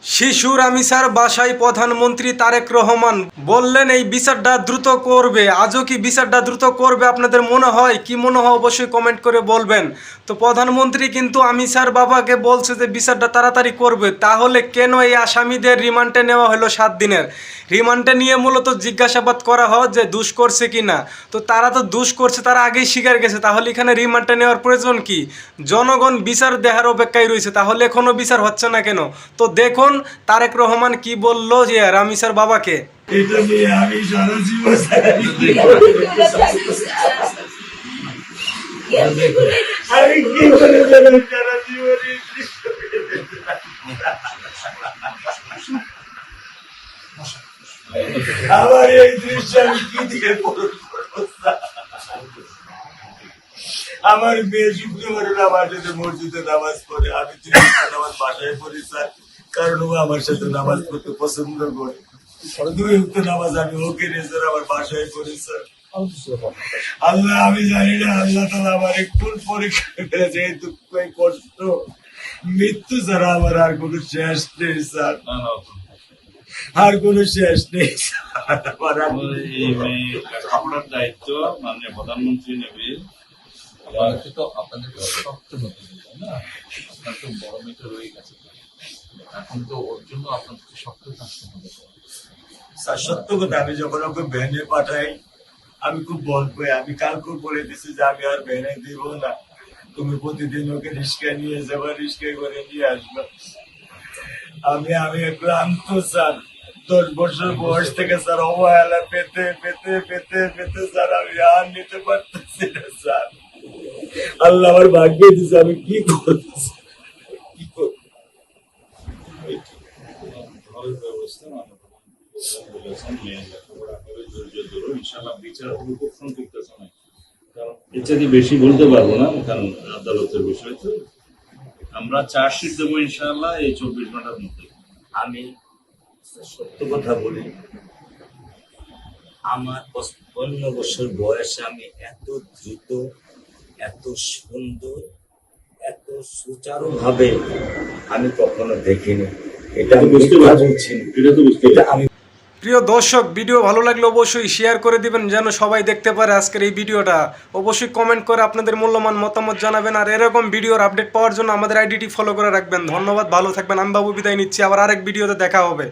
শিশুর আমিসার বাসায় প্রধানমন্ত্রী তারেক রহমান বললেন এই বিচারটা দ্রুত করবে। আজও কি বিচারটা দ্রুত করবে আপনাদের মনে হয়? কি মনে হয় অবশ্যই কমেন্ট করে বলবেন। তো প্রধানমন্ত্রী কিন্তু আমিসার বাবাকে বলছে যে বিচারটা তাড়াতাড়ি করবে। তাহলে কেন এই আসামিদের রিমান্ডে নেওয়া হলো 7 দিনের? রিমান্ডে নিয়ে মূলত জিজ্ঞাসাবাদ করা হয় যে দুষ করছে কি না। তো তারা তো দুষ করছে, তারা আগেই স্বীকার গেছে, তাহলে এখানে রিমান্ডে নেওয়ার প্রয়োজন কি? জনগণ বিচার দেখার অপেক্ষায় রয়েছে, তাহলে এখনো বিচার হচ্ছে না কেন? তো দেখুন তারেক রহমান কি বললো যে রামিসার বাবাকে। এটা নিয়ে আমি সারা জীবন আমি কি করে যাবো সারা জীবনে আমার এই দৃশ্য আমি কি দিয়ে পূরণ করবো? আমার মেয়ে শুক্রবার আমার সাথে মসজিদে নামাজ পড়ে, আমি নামাজ বাসায় পড়ি স্যার, কারণ ও আমার সাথে নামাজ পড়তে পছন্দ করে। 2 ওয়াক্ত নামাজ আমি ওকে নিয়ে স্যার আমার বাসায় পড়ি স্যার। আল্লাহ আমি জানি না আল্লাহ তাআলা আমার কোন পরীক্ষা করেছে, এই দুঃখ এই কষ্ট মৃত্যু ছাড়া আমার আর কোনো শেষ নেই স্যার, আর কোনো শেষ নেই স্যার। আপনার দায়িত্ব মাননীয় প্রধানমন্ত্রী নেবে। তো আপনাদেরকে শক্ত হতে হবে না, আপনার তো বড় মেয়েটা রয়ে গেছে, এখন তো ওর জন্য আপনাদেরকে শক্ত থাকতে হবে স্যার। সত্য কথা, আমি যখন ওকে ভ্যানে পাঠাই আমি খুব বল পাই, আমি কালকে বলে দিছি যে আমি আর ভ্যানে দিব না, তুমি প্রতিদিন ওকে রিস্কায় নিয়ে যাবা, রিস্কায় করে নিয়ে আসবা। আমি ক্লান্ত স্যার, 10 বছর বয়স থেকে স্যার অবহেলা পেতে পেতে পেতে পেতে স্যার আমি আর নিতে পারতেছি না স্যার। আল্লাহ আমার ভাগ্যে দিছে, আমি কি করতেছি কি করব? বেশি বলতে পারবো না, কারণ আদালতের বিষয় তো। আমরা চার্জশিট দেবো ইনশাআল্লাহ এই 24 ঘন্টার মধ্যে। আমি সত্য কথা বলি, আমার 55 বছর বয়সে আমি এত দ্রুত, এত সুন্দর, এত সুচারু ভাবে আমি কখনো দেখিনি। এটা বুঝতে পারছি, এটা তো বুঝতে আমি। প্রিয় দর্শক, ভিডিও ভালো লাগলে অবশ্যই শেয়ার করে দিবেন যেন সবাই দেখতে পারে আজকের এই ভিডিওটা। অবশ্যই কমেন্ট করে আপনাদের মূল্যবান মতামত জানাবেন, আর এরকম ভিডিওর আপডেট পাওয়ার জন্য আমাদের আইডিটি ফলো করে রাখবেন। ধন্যবাদ, ভালো থাকবেন। আমি বাবু বিদায় নিচ্ছি, আবার আরেক ভিডিওতে দেখা হবে।